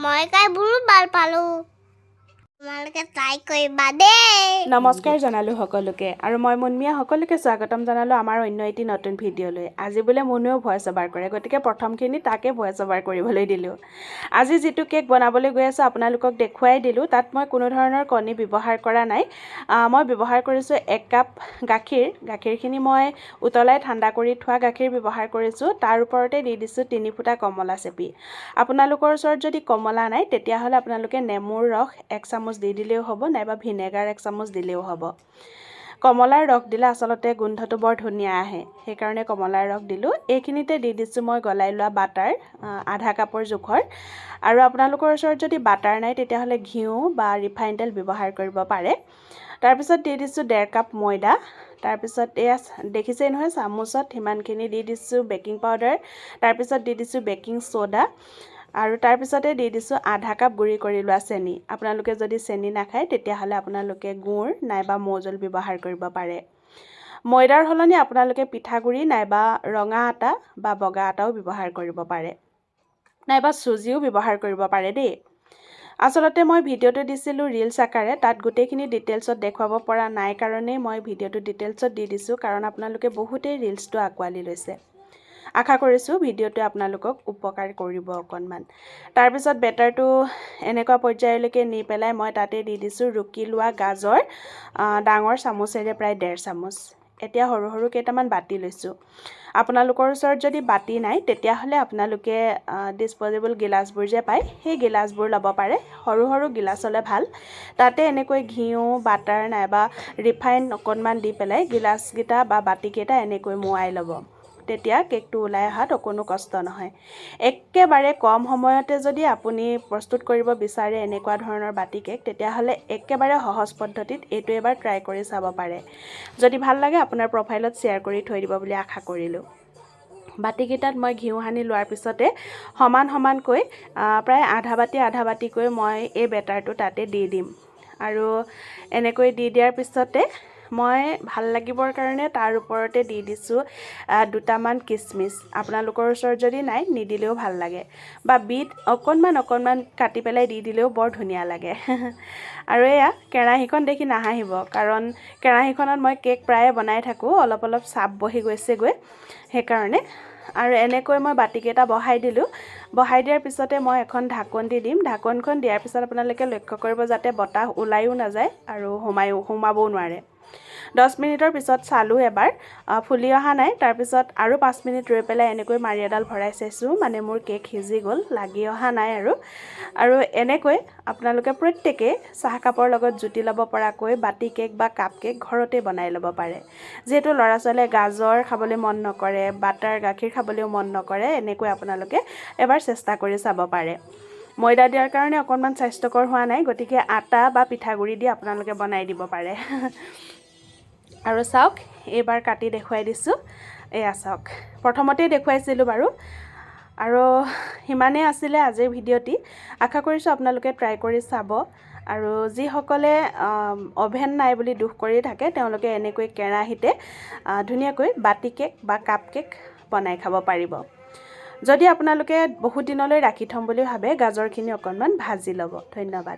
মই কাই বহুত ভাল পালোঁ তোমালোকে ট্ৰাই কৰিবা দেই নমস্কাৰ জনালোঁ সকলোকে আৰু মই মুনমিয়া সকলোকে স্বাগতম জনালোঁ আমাৰ অন্য এটি নতুন ভিডিঅ'লৈ আজি বোলে মুনুৱেও ভইচ অভাৰ কৰে গতিকে প্ৰথমখিনি তাকে ভইচ অভাৰ কৰিবলৈ দিলোঁ আজি যিটো কেক বনাবলৈ গৈ আছোঁ আপোনালোকক দেখুৱাই দিলোঁ তাত মই কোনো ধৰণৰ কণী ব্যৱহাৰ কৰা নাই মই ব্যৱহাৰ কৰিছোঁ 1 কাপ গাখীৰখিনি মই উতলাই ঠাণ্ডা কৰি থোৱা গাখীৰ ব্যৱহাৰ কৰিছোঁ তাৰ ওপৰতে দি দিছোঁ 3 ফুটা কমলা চেপি আপোনালোকৰ ওচৰত যদি কমলা নাই তেতিয়াহ'লে আপোনালোকে নেমুৰ ৰস 1 চামুচ দি দিলেও হ'ব নাইবা ভিনেগাৰ 1 চামুচ দিলেও হ'ব কমলাৰ ৰস দিলে আচলতে গোন্ধটো বৰ ধুনীয়া আহে সেইকাৰণে কমলাৰ ৰস দিলোঁ এইখিনিতে দি দিছোঁ মই গলাই লোৱা বাটাৰ আধা কাপৰ জোখৰ আৰু আপোনালোকৰ ওচৰত যদি বাটাৰ নাই তেতিয়াহ'লে ঘিউ বা ৰিফাইন তেল ব্যৱহাৰ কৰিব পাৰে তাৰপিছত দি দিছোঁ 1.5 কাপ ময়দা তাৰপিছত এয়া দেখিছেই নহয় চামুচত সিমানখিনি দি দিছোঁ বেকিং পাউডাৰ তাৰপিছত দি দিছোঁ বেকিং সোডা আৰু তাৰপিছতে দি দিছোঁ আধা কাপ গুড়ি কৰি লোৱা চেনি আপোনালোকে যদি চেনি নাখায় তেতিয়াহ'লে আপোনালোকে গুড় নাইবা মৌজোল ব্যৱহাৰ কৰিব পাৰে ময়দাৰ সলনি আপোনালোকে পিঠাগুড়ি নাইবা ৰঙা আটা বা বগা আটাও ব্যৱহাৰ কৰিব পাৰে নাইবা চুজিও ব্যৱহাৰ কৰিব পাৰে দেই আচলতে মই ভিডিঅ'টো দিছিলোঁ ৰিলছ আকাৰে তাত গোটেইখিনি ডিটেইলছত দেখুৱাব পৰা নাই কাৰণেই মই ভিডিঅ'টো ডিটেইলছত দি দিছোঁ কাৰণ আপোনালোকে বহুতেই ৰিলছটো আঁকোৱালি লৈছে আশা কৰিছোঁ ভিডিঅ'টোৱে আপোনালোকক উপকাৰ কৰিব অকণমান তাৰপিছত বেটাৰটো এনেকুৱা পৰ্যায়লৈকে নি পেলাই মই তাতে দি দিছোঁ ৰুকি লোৱা গাজৰ ডাঙৰ চামুচেৰে প্ৰায় 1.5 চামুচ এতিয়া সৰু সৰু কেইটামান বাটি লৈছোঁ আপোনালোকৰ ওচৰত যদি বাটি নাই তেতিয়াহ'লে আপোনালোকে ডিছপ'জেবল গিলাচবোৰ যে পায় সেই গিলাচবোৰ ল'ব পাৰে সৰু সৰু গিলাচ হ'লে ভাল তাতে এনেকৈ ঘিউ বাটাৰ নাইবা ৰিফাইন অকণমান দি পেলাই গিলাচকেইটা বা বাটিকেইটা এনেকৈ মোৱাই ল'ব তেতিয়া কেকটো ওলাই অহাত কোনো কষ্ট নহয় একেবাৰে কম সময়তে যদি আপুনি প্ৰস্তুত কৰিব বিচাৰে এনেকুৱা ধৰণৰ বাটি কেক তেতিয়াহ'লে একেবাৰে সহজ পদ্ধতিত এইটো এবাৰ ট্ৰাই কৰি চাব পাৰে যদি ভাল লাগে আপোনাৰ প্ৰফাইলত শ্বেয়াৰ কৰি থৈ দিব বুলি আশা কৰিলোঁ বাটিকেইটাত মই ঘিউ সানি লোৱাৰ পিছতে সমান সমানকৈ প্ৰায় আধা বাটিকৈ মই এই বেটাৰটো তাতে দি দিম আৰু এনেকৈ দি দিয়াৰ পিছতে মই ভাল লাগিবৰ কাৰণে তাৰ ওপৰতে দি দিছোঁ দুটামান কিচমিচ আপোনালোকৰ ওচৰত যদি নাই নিদিলেও ভাল লাগে বা বিট অকণমান কাটি পেলাই দি দিলেও বৰ ধুনীয়া লাগে আৰু এয়া কেৰাহীখন দেখি নাহাঁহিব কাৰণ কেৰাহীখনত মই কেক প্ৰায়ে বনাই থাকোঁ অলপ চাপ বহি গৈছেগৈ সেইকাৰণে আৰু এনেকৈ মই বাটিকেইটা বহাই দিলোঁ বহাই দিয়াৰ পিছতে মই এখন ঢাকন দি দিম ঢাকনখন দিয়াৰ পিছত আপোনালোকে লক্ষ্য কৰিব যাতে বতাহ ওলাইও নাযায় আৰু সোমাবও নোৱাৰে 10 মিনিটৰ পিছত চালোঁ এবাৰ ফুলি অহা নাই তাৰপিছত আৰু 5 মিনিট ৰৈ পেলাই এনেকৈ মাৰি এডাল ভৰাই চাইছোঁ মানে মোৰ কেক সিজি গ'ল লাগি অহা নাই আৰু এনেকৈ আপোনালোকে প্ৰত্যেকে চাহকাপৰ লগত জুতি ল'ব পৰাকৈ বাটি কেক বা কাপ কেক ঘৰতে বনাই ল'ব পাৰে যিহেতু ল'ৰা ছোৱালীয়ে গাজৰ খাবলৈ মন নকৰে বাটাৰ গাখীৰ খাবলৈও মন নকৰে এনেকৈ আপোনালোকে এবাৰ চেষ্টা কৰি চাব পাৰে ময়দা দিয়াৰ কাৰণে অকণমান স্বাস্থ্যকৰ হোৱা নাই গতিকে আটা বা পিঠাগুড়ি দি আপোনালোকে বনাই দিব পাৰে আৰু চাওক এইবাৰ কাটি দেখুৱাই দিছোঁ এয়া চাওক প্ৰথমতেই দেখুৱাইছিলোঁ বাৰু আৰু সিমানেই আছিলে আজিৰ ভিডিঅ'টি আশা কৰিছোঁ আপোনালোকে ট্ৰাই কৰি চাব আৰু যিসকলে অভেন নাই বুলি দুখ কৰি থাকে তেওঁলোকে এনেকৈ কেৰাহীতে ধুনীয়াকৈ বাটি কেক বা কাপ কেক বনাই খাব পাৰিব যদি আপোনালোকে বহুত দিনলৈ ৰাখি থ'ম বুলি ভাবে গাজৰখিনি অকণমান ভাজি ল'ব ধন্যবাদ